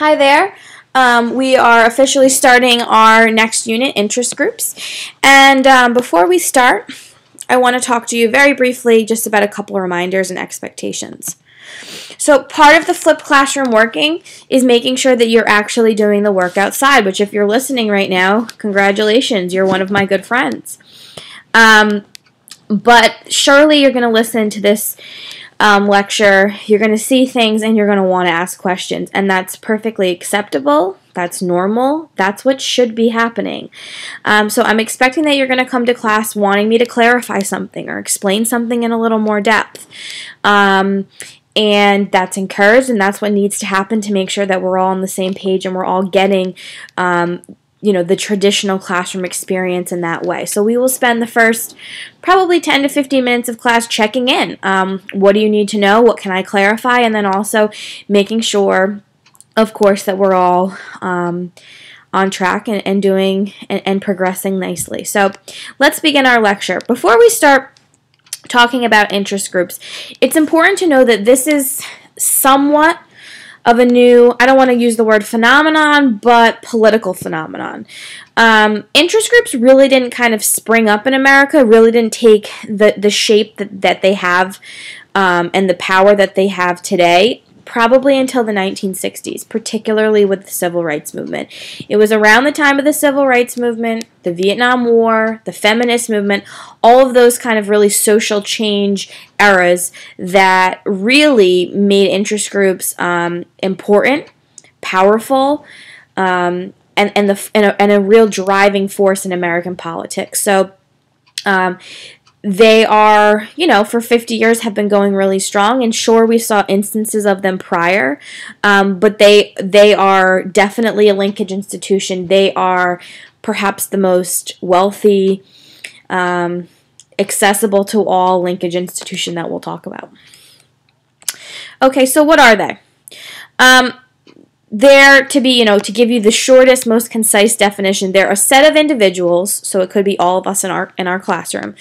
Hi there. We are officially starting our next unit, interest groups. And before we start, I want to talk to you very briefly just about a couple of reminders and expectations. So part of the flipped classroom working is making sure that you're actually doing the work outside, which if you're listening right now, congratulations, you're one of my good friends. But surely you're going to listen to this lecture, you're going to see things, and you're going to want to ask questions, and that's perfectly acceptable. That's normal. That's what should be happening. So I'm expecting that you're going to come to class wanting me to clarify something or explain something in a little more depth. And that's encouraged, and that's what needs to happen to make sure that we're all on the same page and we're all getting the traditional classroom experience in that way. So we will spend the first probably 10 to 15 minutes of class checking in. What do you need to know? What can I clarify? And then also making sure, of course, that we're all on track and doing and progressing nicely. So let's begin our lecture. Before we start talking about interest groups, it's important to know that this is somewhat of a new, I don't want to use the word phenomenon, but political phenomenon. Interest groups really didn't kind of spring up in America, really didn't take the shape that they have and the power that they have today, probably until the 1960s, particularly with the Civil Rights Movement. It was around the time of the Civil Rights Movement, the Vietnam War, the feminist movement, all of those kind of really social change eras that really made interest groups important, powerful, and a real driving force in American politics. So they are, for 50 years have been going really strong, and sure, we saw instances of them prior, but they are definitely a linkage institution. They are perhaps the most wealthy, accessible to all linkage institution that we'll talk about. Okay, so what are they? They're to be, to give you the shortest, most concise definition, they're a set of individuals, so it could be all of us in our classroom,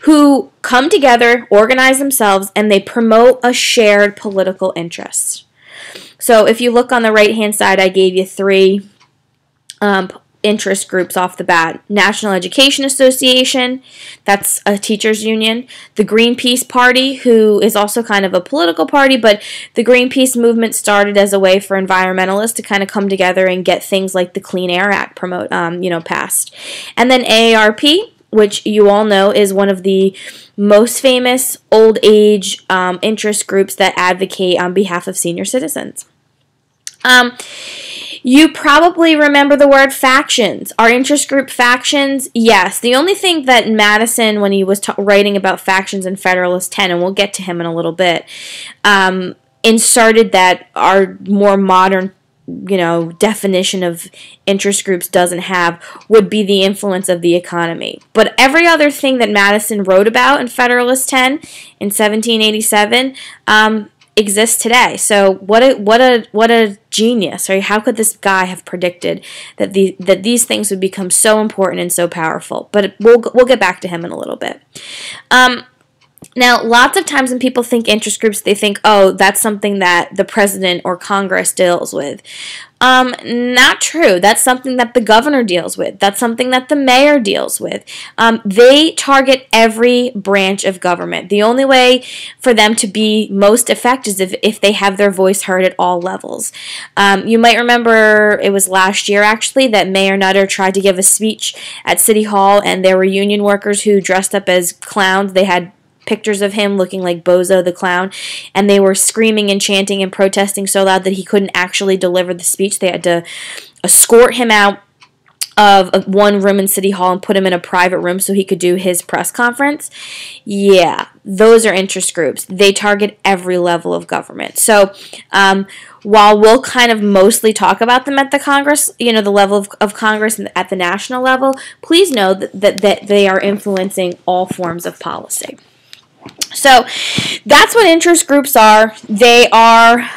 who come together, organize themselves, and they promote a shared political interest. So if you look on the right-hand side, I gave you three interest groups off the bat. National Education Association, that's a teachers union. The Greenpeace Party, who is also kind of a political party, but the Greenpeace movement started as a way for environmentalists to kind of come together and get things like the Clean Air Act passed. And then AARP, which you all know is one of the most famous old age interest groups that advocate on behalf of senior citizens. You probably remember the word factions. Our interest group factions? Yes. The only thing that Madison, when he was writing about factions in Federalist 10, and we'll get to him in a little bit, inserted that our more modern definition of interest groups doesn't have would be the influence of the economy. But every other thing that Madison wrote about in Federalist 10 in 1787 exists today. So what a genius, right? How could this guy have predicted that these things would become so important and so powerful? But we'll get back to him in a little bit. Now, lots of times when people think interest groups, they think, oh, that's something that the president or Congress deals with. Not true. That's something that the governor deals with. That's something that the mayor deals with. They target every branch of government. The only way for them to be most effective is if they have their voice heard at all levels. You might remember it was last year, actually, that Mayor Nutter tried to give a speech at City Hall, and there were union workers who dressed up as clowns. They had pictures of him looking like Bozo the Clown, and they were screaming and chanting and protesting so loud that he couldn't actually deliver the speech. They had to escort him out of one room in City Hall and put him in a private room so he could do his press conference. Yeah, those are interest groups. They target every level of government. So while we'll kind of mostly talk about them at the Congress, the level of Congress and at the national level, please know that they are influencing all forms of policy. So that's what interest groups are. They are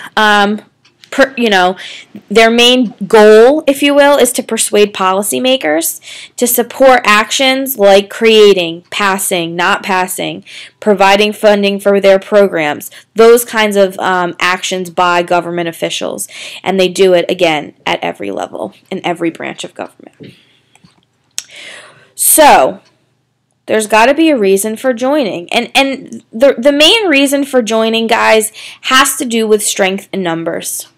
their main goal, if you will, is to persuade policymakers to support actions like creating, passing, not passing, providing funding for their programs, those kinds of actions by government officials. And they do it, again, at every level, in every branch of government. So, there's got to be a reason for joining. And the main reason for joining, guys, has to do with strength in numbers.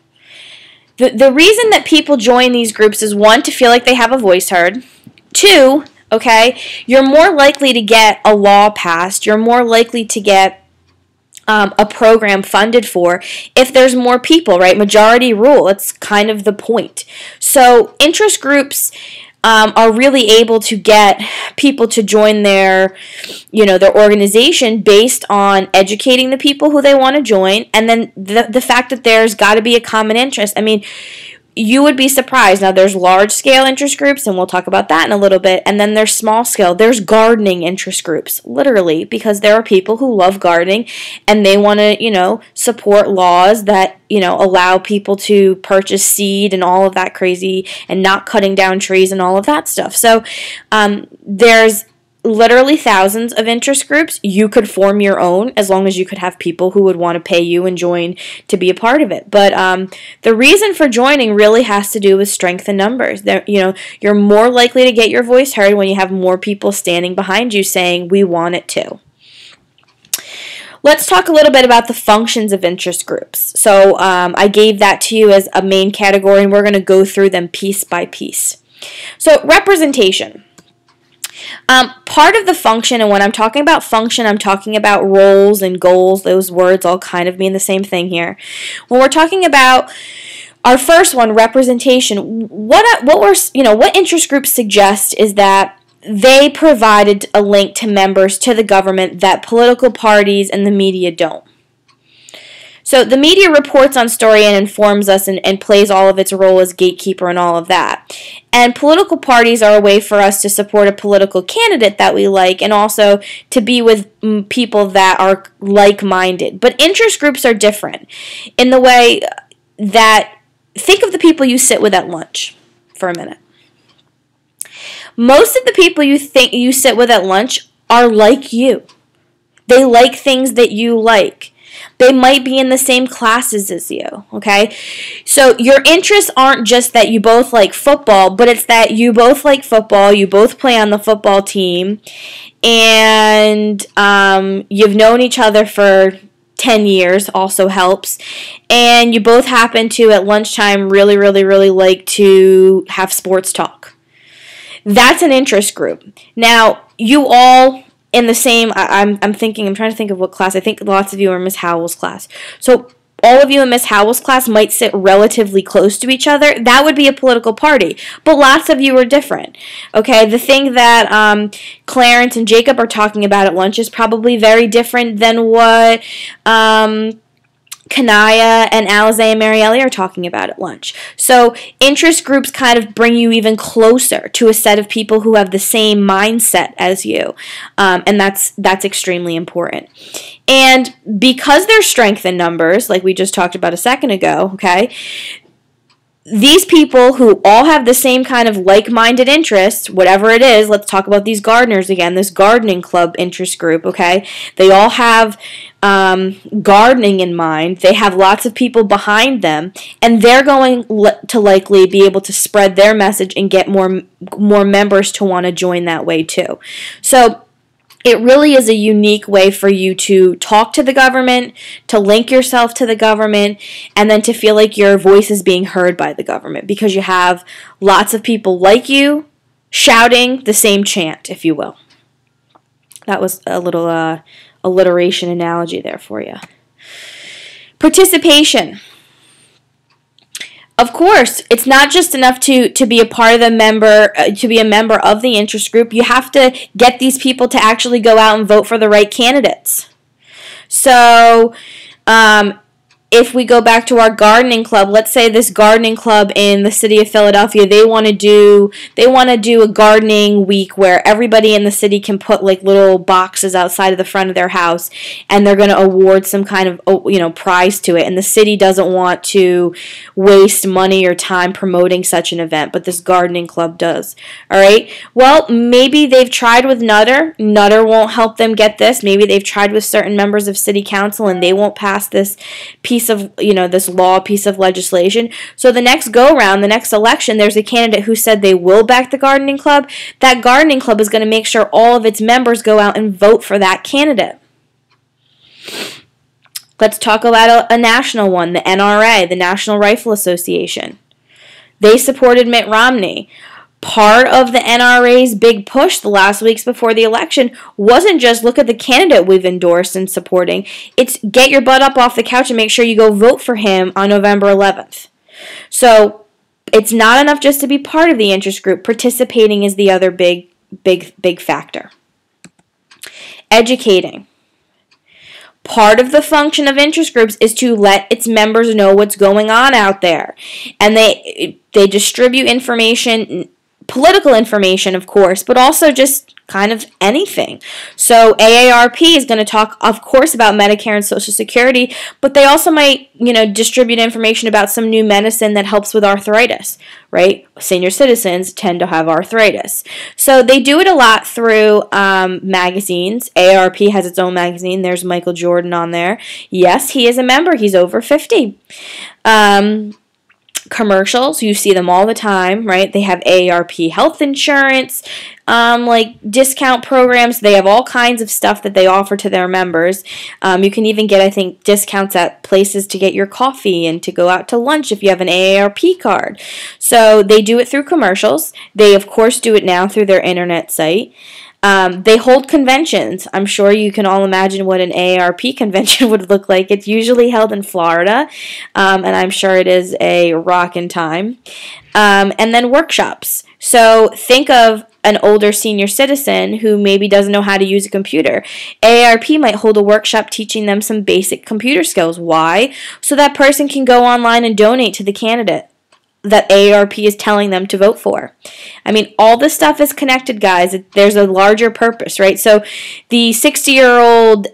The reason that people join these groups is, one, to feel like they have a voice heard. Two, okay, you're more likely to get a law passed. You're more likely to get a program funded for if there's more people, right? Majority rule. It's kind of the point. So interest groups are really able to get people to join their organization based on educating the people who they want to join, and then the fact that there's got to be a common interest. I mean, you would be surprised. Now, there's large-scale interest groups, and we'll talk about that in a little bit, and then there's small-scale. There's gardening interest groups, literally, because there are people who love gardening, and they want to, support laws that, allow people to purchase seed and all of that crazy, and not cutting down trees and all of that stuff. So, there's literally thousands of interest groups. You could form your own as long as you could have people who would want to pay you and join to be a part of it. But the reason for joining really has to do with strength in numbers. You're more likely to get your voice heard when you have more people standing behind you saying, we want it too. Let's talk a little bit about the functions of interest groups. So I gave that to you as a main category, and we're going to go through them piece by piece. So representation. Part of the function, and when I'm talking about function, I'm talking about roles and goals. Those words all kind of mean the same thing here. When we're talking about our first one, representation, what interest groups suggest is that they provided a link to members to the government that political parties and the media don't. So the media reports on story and informs us and plays all of its role as gatekeeper and all of that. And political parties are a way for us to support a political candidate that we like, and also to be with people that are like-minded. But interest groups are different in the way that, think of the people you sit with at lunch for a minute. Most of the people you sit with at lunch are like you. They like things that you like. They might be in the same classes as you, okay? So your interests aren't just that you both like football, but it's that you both like football, you both play on the football team, and you've known each other for 10 years, also helps, and you both happen to, at lunchtime, really, really, really like to have sports talk. That's an interest group. Now, you all in the same, I'm trying to think of what class. I think lots of you are in Miss Howell's class. So all of you in Miss Howell's class might sit relatively close to each other. That would be a political party. But lots of you are different. Okay, the thing that Clarence and Jacob are talking about at lunch is probably very different than what Kanaya and Alize and Marielle are talking about at lunch. So interest groups kind of bring you even closer to a set of people who have the same mindset as you, and that's extremely important. And because there's strength in numbers, like we just talked about a second ago, okay, these people who all have the same kind of like-minded interests, whatever it is, let's talk about these gardeners again, this gardening club interest group, okay? They all have gardening in mind. They have lots of people behind them, and they're going to likely be able to spread their message and get more members to want to join that way too. So it really is a unique way for you to talk to the government, to link yourself to the government, and then to feel like your voice is being heard by the government because you have lots of people like you shouting the same chant, if you will. That was a little alliteration analogy there for you. Participation. Of course, it's not just enough to be a part of the member, to be a member of the interest group. You have to get these people to actually go out and vote for the right candidates. So, if we go back to our gardening club, let's say this gardening club in the city of Philadelphia, they want to do a gardening week where everybody in the city can put like little boxes outside of the front of their house, and they're going to award some kind of prize to it, and the city doesn't want to waste money or time promoting such an event, but this gardening club does. All right, well, maybe they've tried with Nutter won't help them get this. Maybe they've tried with certain members of city council and they won't pass this piece of this piece of legislation. So the next go round, the next election, there's a candidate who said they will back the gardening club. That gardening club is going to make sure all of its members go out and vote for that candidate. Let's talk about a national one, the NRA, the National Rifle Association. They supported Mitt Romney. Part of the NRA's big push the last weeks before the election wasn't just look at the candidate we've endorsed and supporting. It's get your butt up off the couch and make sure you go vote for him on November 11th. So it's not enough just to be part of the interest group. Participating is the other big factor. Educating. Part of the function of interest groups is to let its members know what's going on out there. And they distribute information, political information, of course, but also just kind of anything. So AARP is going to talk, of course, about Medicare and Social Security, but they also might, distribute information about some new medicine that helps with arthritis, right? Senior citizens tend to have arthritis. So they do it a lot through magazines. AARP has its own magazine. There's Michael Jordan on there. Yes, he is a member. He's over 50. Commercials, you see them all the time, right? They have AARP health insurance, like discount programs. They have all kinds of stuff that they offer to their members. You can even get, I think, discounts at places to get your coffee and to go out to lunch if you have an AARP card. So they do it through commercials. They, of course, do it now through their internet site. They hold conventions. I'm sure you can all imagine what an AARP convention would look like. It's usually held in Florida, and I'm sure it is a rockin' time. And then workshops. So think of an older senior citizen who maybe doesn't know how to use a computer. AARP might hold a workshop teaching them some basic computer skills. Why? So that person can go online and donate to the candidate that AARP is telling them to vote for. I mean, all this stuff is connected, guys. There's a larger purpose, right? So the 60-year-old,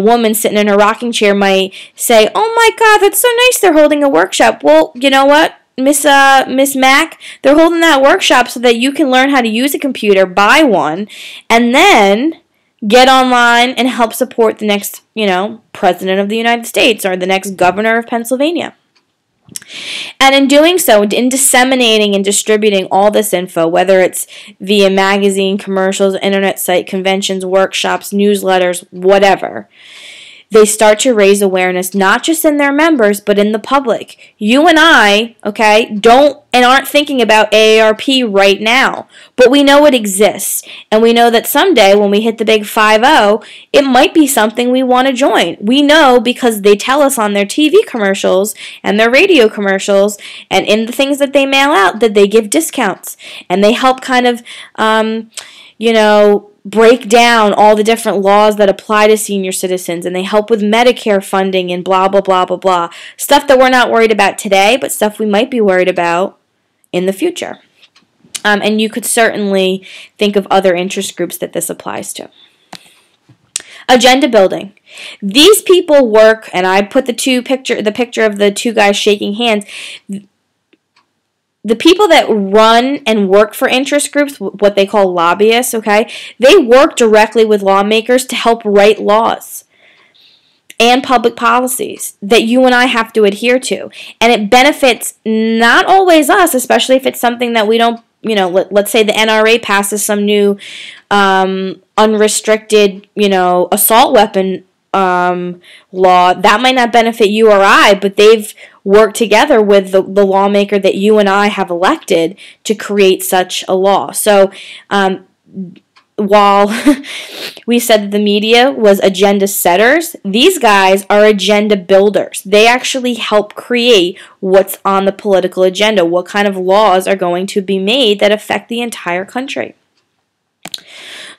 woman sitting in her rocking chair might say, "Oh my God, that's so nice they're holding a workshop." Well, you know what, Miss Mac, they're holding that workshop so that you can learn how to use a computer, buy one, and then get online and help support the next, president of the United States or the next governor of Pennsylvania. And in doing so, in disseminating and distributing all this info, whether it's via magazine, commercials, internet site, conventions, workshops, newsletters, whatever, they start to raise awareness not just in their members, but in the public. You and I, aren't thinking about AARP right now, but we know it exists, and we know that someday when we hit the big 5-0, it might be something we want to join. We know because they tell us on their TV commercials and their radio commercials and in the things that they mail out that they give discounts, and they help kind of, break down all the different laws that apply to senior citizens, and they help with Medicare funding and blah, blah, blah, blah, blah. Stuff that we're not worried about today, but stuff we might be worried about in the future. And you could certainly think of other interest groups that this applies to. Agenda building. These people work, and I put the picture of the two guys shaking hands. The people that run and work for interest groups, what they call lobbyists, they work directly with lawmakers to help write laws and public policies that you and I have to adhere to. And it benefits not always us, especially if it's something that we don't, let's say the NRA passes some new unrestricted, assault weapon law. That might not benefit you or I, but they've worked together with the lawmaker that you and I have elected to create such a law. So while we said that the media was agenda setters, these guys are agenda builders. They actually help create what's on the political agenda, what kind of laws are going to be made that affect the entire country.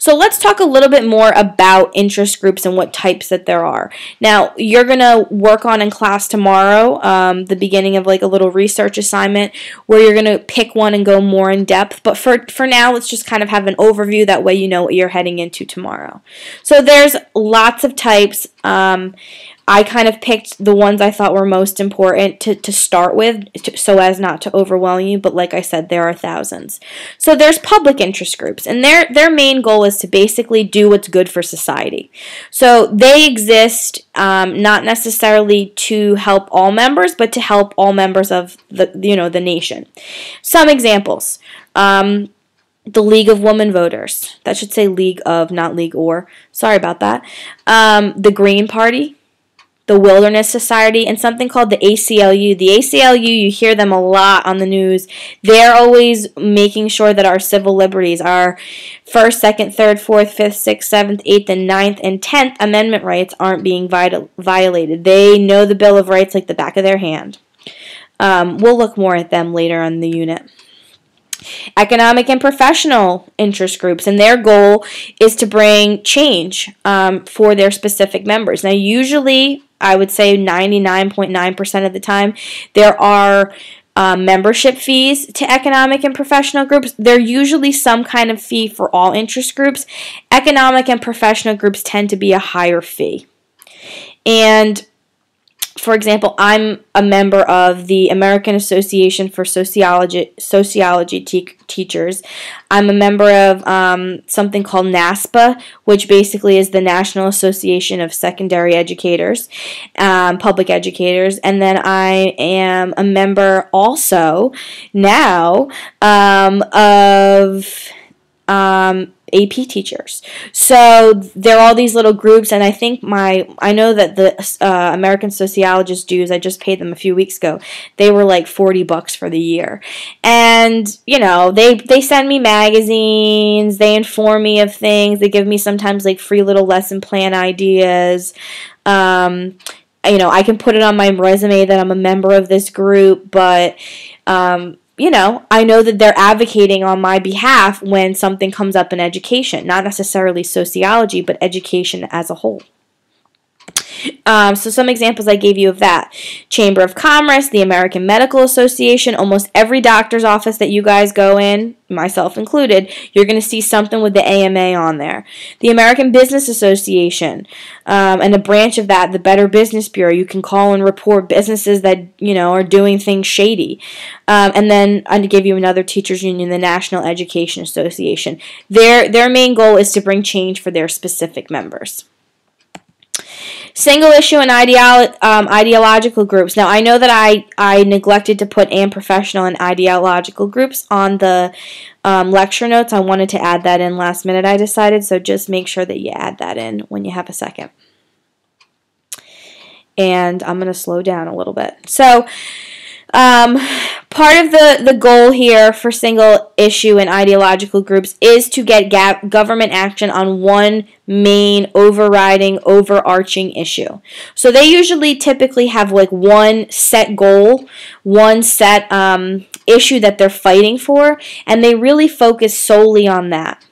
So let's talk a little bit more about interest groups and what types that there are. Now, you're going to work on in class tomorrow, the beginning of like a little research assignment where you're going to pick one and go more in depth. But for now, let's just kind of have an overview. That way you know what you're heading into tomorrow. So there's lots of types. I kind of picked the ones I thought were most important to start with so as not to overwhelm you, but like I said, there are thousands. So there's public interest groups, and their main goal is to basically do what's good for society. So they exist not necessarily to help all members, but to help all members of the nation. Some examples. The League of Women Voters. That should say League of, not League or. Sorry about that. The Green Party, the Wilderness Society, and something called the ACLU. The ACLU, you hear them a lot on the news. They're always making sure that our civil liberties, our 1st, 2nd, 3rd, 4th, 5th, 6th, 7th, 8th, and 9th, and 10th Amendment rights aren't being violated. They know the Bill of Rights like the back of their hand. We'll look more at them later on the unit. Economic and professional interest groups, and their goal is to bring change for their specific members. Now, usually, I would say 99.9% of the time, there are membership fees to economic and professional groups. There usually some kind of fee for all interest groups. Economic and professional groups tend to be a higher fee. And for example, I'm a member of the American Association for Sociology Teachers. I'm a member of something called NASPA, which basically is the National Association of Secondary Educators, Public Educators. And then I am a member also now of AP teachers. So there are all these little groups, and I know that the American Sociologist dues, I just paid them a few weeks ago, they were like $40 for the year. And, they send me magazines, they inform me of things, they give me sometimes like free little lesson plan ideas. I can put it on my resume that I'm a member of this group, but I know that they're advocating on my behalf when something comes up in education, not necessarily sociology, but education as a whole. So some examples I gave you of that. Chamber of Commerce, the American Medical Association, almost every doctor's office that you guys go in, myself included, you're going to see something with the AMA on there. The American Business Association, and a branch of that, the Better Business Bureau, you can call and report businesses that, are doing things shady. And then I'm going to give you another teachers union, the National Education Association. Their main goal is to bring change for their specific members. Single issue and ideological groups. Now, I know that I neglected to put and professional and ideological groups on the lecture notes. I wanted to add that in last minute, I decided, so just make sure that you add that in when you have a second. And I'm going to slow down a little bit. So, part of the goal here for single issue and ideological groups is to get government action on one main overarching issue. So they typically have like one set goal, one set issue that they're fighting for, and they really focus solely on that.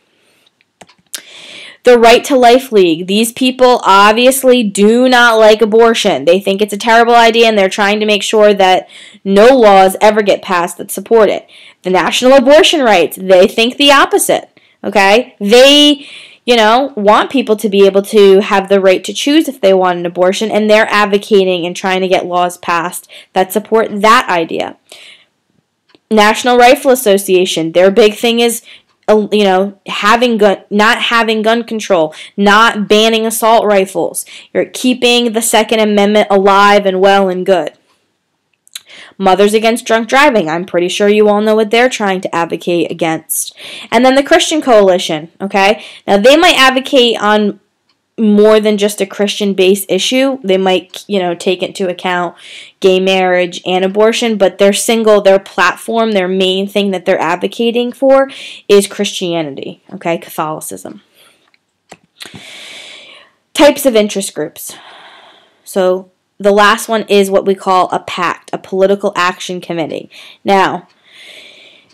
The Right to Life League. These people obviously do not like abortion. They think it's a terrible idea, and they're trying to make sure that no laws ever get passed that support it. The National Abortion Rights. They think the opposite. Okay? They, want people to be able to have the right to choose if they want an abortion, and they're advocating and trying to get laws passed that support that idea. National Rifle Association. Their big thing is not having gun control, not banning assault rifles. You're keeping the Second Amendment alive and well and good. Mothers Against Drunk Driving. I'm pretty sure you all know what they're trying to advocate against. And then the Christian Coalition, okay? Now, they might advocate on more than just a Christian-based issue. They might, take into account gay marriage and abortion, but their platform, their main thing that they're advocating for is Christianity, okay, Catholicism. Types of interest groups. So the last one is what we call a PAC, a Political Action Committee. Now,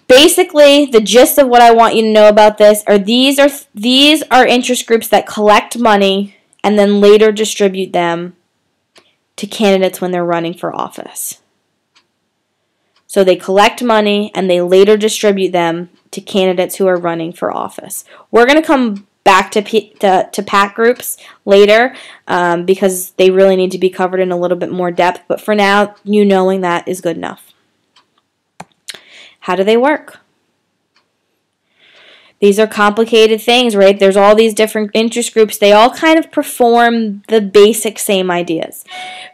Basically, the gist of what I want you to know about this are these are interest groups that collect money and then later distribute them to candidates when they're running for office. So they collect money and they later distribute them to candidates who are running for office. We're going to come back to PAC groups later because they really need to be covered in a little bit more depth. But for now, you knowing that is good enough. How do they work? These are complicated things, right? There's all these different interest groups. They all kind of perform the basic same ideas.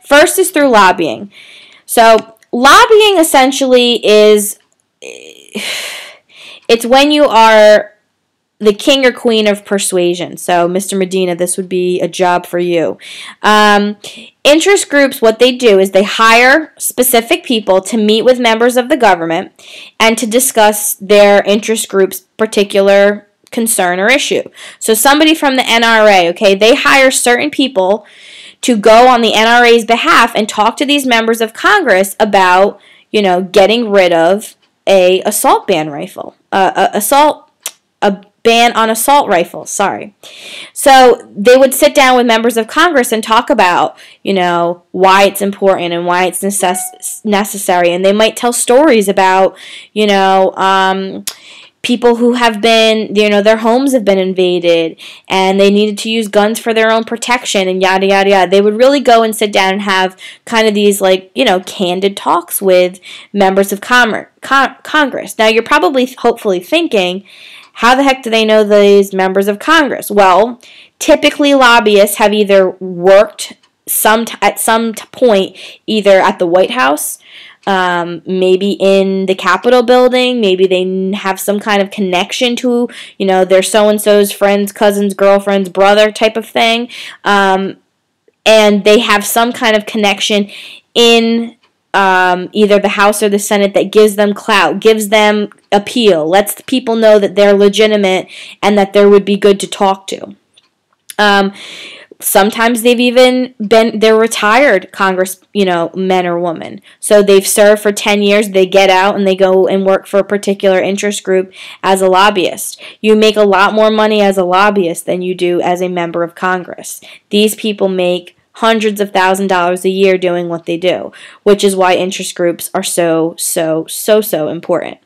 First is through lobbying. So lobbying essentially is, it's when you are the king or queen of persuasion. So, Mr. Medina, this would be a job for you. Interest groups, what they do is they hire specific people to meet with members of the government and to discuss their interest group's particular concern or issue. So somebody from the NRA, okay, they hire certain people to go on the NRA's behalf and talk to these members of Congress about, getting rid of a assault ban rifle, a ban on assault rifles, So they would sit down with members of Congress and talk about, why it's important and why it's necessary. And they might tell stories about, people who have been, their homes have been invaded and they needed to use guns for their own protection and yada, yada, yada. They would really go and sit down and have kind of these, candid talks with members of Congress. Now, you're probably, hopefully thinking, how the heck do they know these members of Congress? Well, typically lobbyists have either worked at some point either at the White House, maybe in the Capitol building, maybe they have some kind of connection to, their so-and-so's friend's, cousin's, girlfriend's, brother type of thing, and they have some kind of connection in either the House or the Senate that gives them clout, gives them appeal, lets the people know that they're legitimate and that they would be good to talk to. Sometimes they're retired Congress, men or women. So they've served for 10 years, they get out and they go and work for a particular interest group as a lobbyist. You make a lot more money as a lobbyist than you do as a member of Congress. These people make hundreds of $1,000s a year doing what they do, which is why interest groups are so important.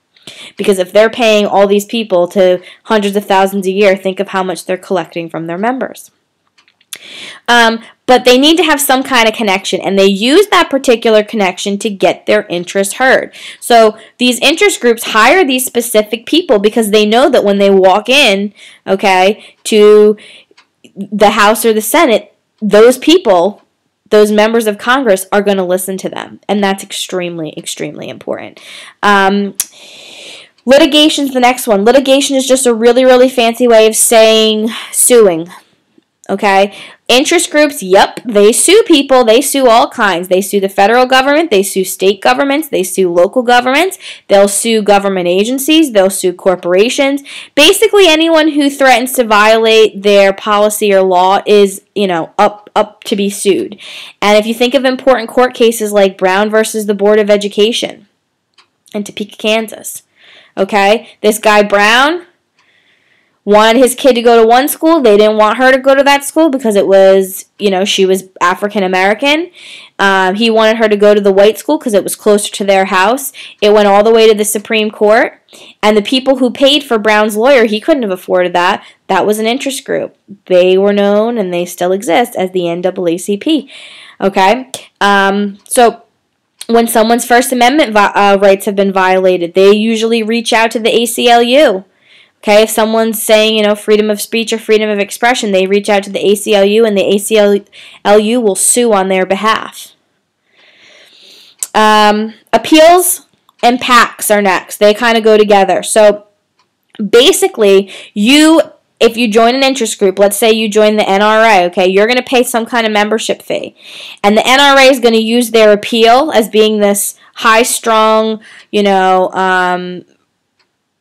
Because if they're paying all these people to hundreds of thousands a year, think of how much they're collecting from their members. But they need to have some kind of connection, and they use that particular connection to get their interest heard. So these interest groups hire these specific people because they know that when they walk in, to the House or the Senate, those people, those members of Congress, are going to listen to them, and that's extremely, extremely important. Litigation is the next one. Litigation is just a really, really fancy way of saying suing. Okay? Interest groups, yep, they sue people. They sue all kinds. They sue the federal government. They sue state governments. They sue local governments. They'll sue government agencies. They'll sue corporations. Basically, anyone who threatens to violate their policy or law is, up to be sued. And if you think of important court cases like Brown versus the Board of Education in Topeka, Kansas, okay, this guy Brown wanted his kid to go to one school. They didn't want her to go to that school because it was, she was African American. He wanted her to go to the white school because it was closer to their house. It went all the way to the Supreme Court. And the people who paid for Brown's lawyer, he couldn't have afforded that. That was an interest group. They were known, and they still exist, as the NAACP. Okay? So when someone's First Amendment rights have been violated, they usually reach out to the ACLU. Okay, if someone's saying, freedom of speech or freedom of expression, they reach out to the ACLU, and the ACLU will sue on their behalf. Appeals and PACs are next. They kind of go together. So basically, if you join an interest group, let's say you join the NRA, okay, you're going to pay some kind of membership fee. And the NRA is going to use their appeal as being this high-strung,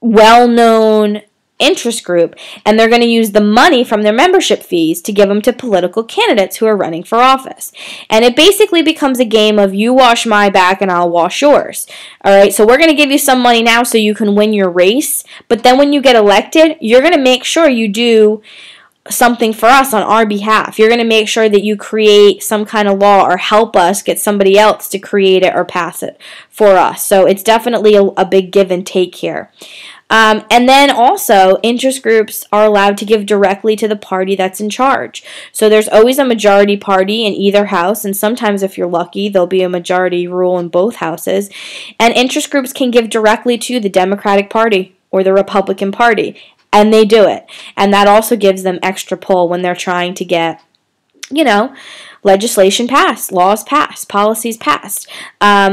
well-known interest group, and they're going to use the money from their membership fees to give them to political candidates who are running for office. And it basically becomes a game of you wash my back and I'll wash yours. All right, so we're going to give you some money now so you can win your race, but then when you get elected, you're going to make sure you do something for us on our behalf. You're going to make sure that you create some kind of law or help us get somebody else to create it or pass it for us. So it's definitely a big give and take here. And then also, interest groups are allowed to give directly to the party that's in charge. So there's always a majority party in either house, and sometimes if you're lucky, there'll be a majority rule in both houses. And interest groups can give directly to the Democratic Party or the Republican Party, and they do it. And that also gives them extra pull when they're trying to get, legislation passed, laws passed, policies passed.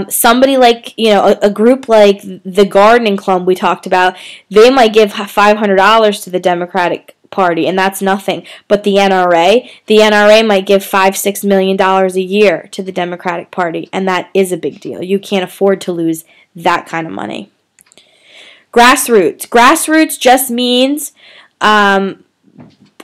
Somebody like, a group like the gardening club we talked about, they might give $500 to the Democratic Party, and that's nothing. But the NRA might give $5-6 million a year to the Democratic Party, and that is a big deal. You can't afford to lose that kind of money. Grassroots. Grassroots just means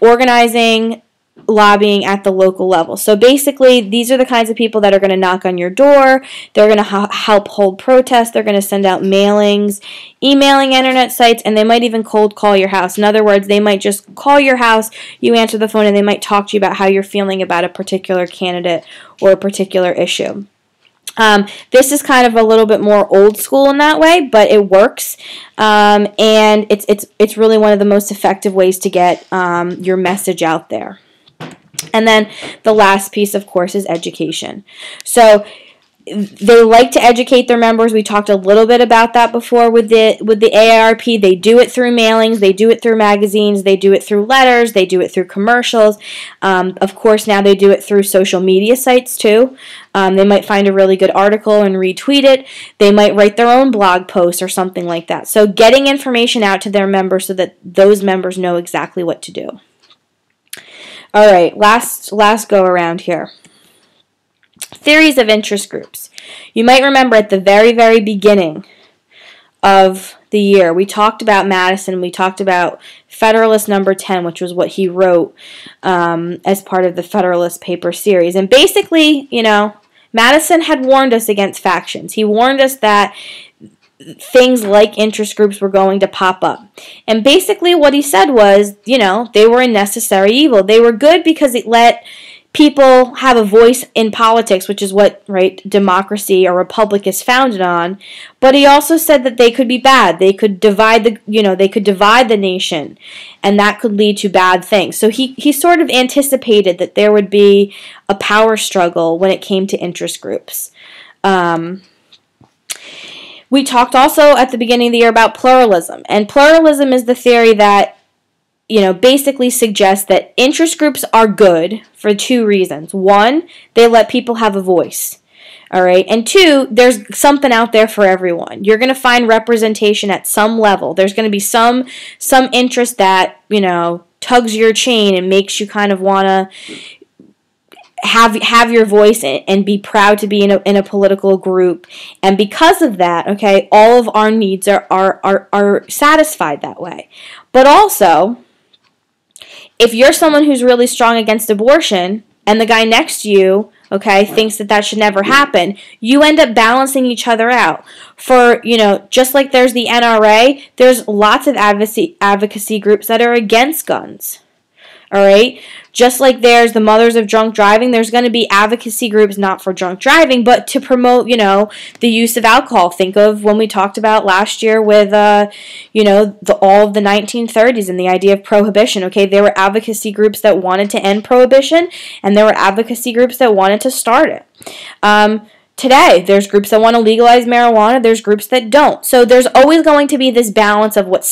organizing, lobbying at the local level. So basically, these are the kinds of people that are going to knock on your door. They're going to help hold protests. They're going to send out mailings, emailing internet sites, and they might even cold call your house. In other words, they might just call your house, you answer the phone, and they might talk to you about how you're feeling about a particular candidate or a particular issue. This is kind of a little bit more old school in that way, but it works, and it's really one of the most effective ways to get your message out there. And then the last piece, of course, is education. So they like to educate their members. We talked a little bit about that before with the AARP. They do it through mailings. They do it through magazines. They do it through letters. They do it through commercials. Of course, now they do it through social media sites too. They might find a really good article and retweet it. They might write their own blog post or something like that. So getting information out to their members so that those members know exactly what to do. All right, last go around here. Theories of interest groups. You might remember at the very, very beginning of the year, we talked about Madison. We talked about Federalist Number 10, which was what he wrote as part of the Federalist Paper series. And basically, Madison had warned us against factions. He warned us that things like interest groups were going to pop up. And basically what he said was, they were a necessary evil. They were good because it let people have a voice in politics, which is what, democracy or republic is founded on. But he also said that they could be bad. They could divide the nation, and that could lead to bad things. So he sort of anticipated that there would be a power struggle when it came to interest groups. We talked also at the beginning of the year about pluralism, and pluralism is the theory that basically suggests that interest groups are good for two reasons. One, they let people have a voice. All right. And two, there's something out there for everyone. You're going to find representation at some level. There's going to be some interest that, tugs your chain and makes you kind of want to have your voice and be proud to be in a political group. And because of that, okay, all of our needs are satisfied that way. But also, if you're someone who's really strong against abortion and the guy next to you, okay, thinks that should never happen, you end up balancing each other out. For, just like there's the NRA, there's lots of advocacy groups that are against guns. All right? Just like there's the Mothers of Drunk Driving, there's going to be advocacy groups not for drunk driving, but to promote, the use of alcohol. Think of when we talked about last year with, all of the 1930s and the idea of prohibition. Okay, there were advocacy groups that wanted to end prohibition, and there were advocacy groups that wanted to start it. Today, there's groups that want to legalize marijuana, there's groups that don't. So there's always going to be this balance of what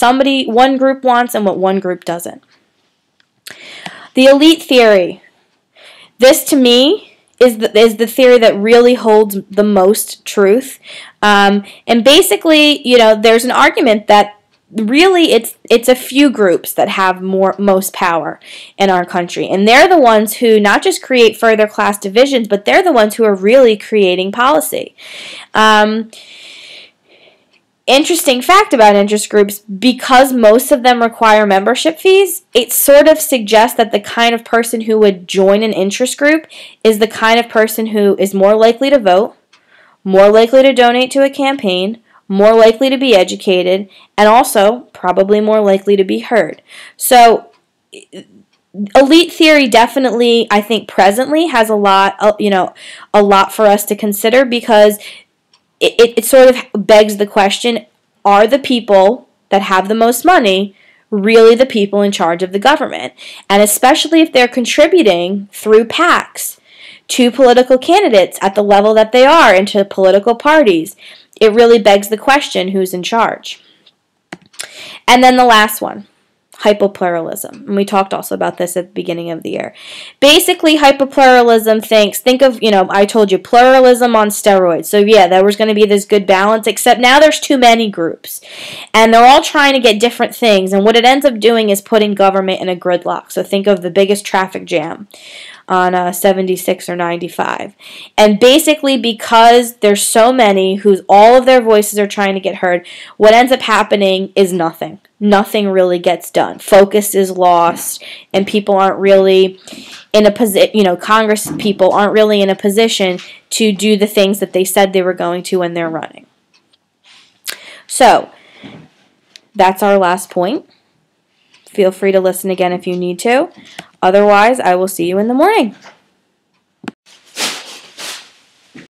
one group wants and what one group doesn't. The elite theory. This, to me, is the theory that really holds the most truth. And basically, there's an argument that really it's a few groups that have most power in our country. And they're the ones who not just create further class divisions, but they're the ones who are really creating policy. interesting fact about interest groups, because most of them require membership fees, it sort of suggests that the kind of person who would join an interest group is the kind of person who is more likely to vote, more likely to donate to a campaign, more likely to be educated, and also probably more likely to be heard. So elite theory definitely, I think, presently has a lot for us to consider, because it sort of begs the question, are the people that have the most money really the people in charge of the government? And especially if they're contributing through PACs to political candidates at the level that they are, and to political parties, it really begs the question, who's in charge? And then the last one, hypopluralism. And we talked also about this at the beginning of the year. Basically, hypopluralism think of, I told you, pluralism on steroids. So yeah, there was going to be this good balance, except now there's too many groups. And they're all trying to get different things. And what it ends up doing is putting government in a gridlock. So think of the biggest traffic jam on 76 or 95. And basically, because there's so many whose all of their voices are trying to get heard, what ends up happening is nothing. Nothing really gets done. Focus is lost, and people aren't really in a position, Congress people aren't really in a position to do the things that they said they were going to when they're running. So, that's our last point. Feel free to listen again if you need to. Otherwise, I will see you in the morning.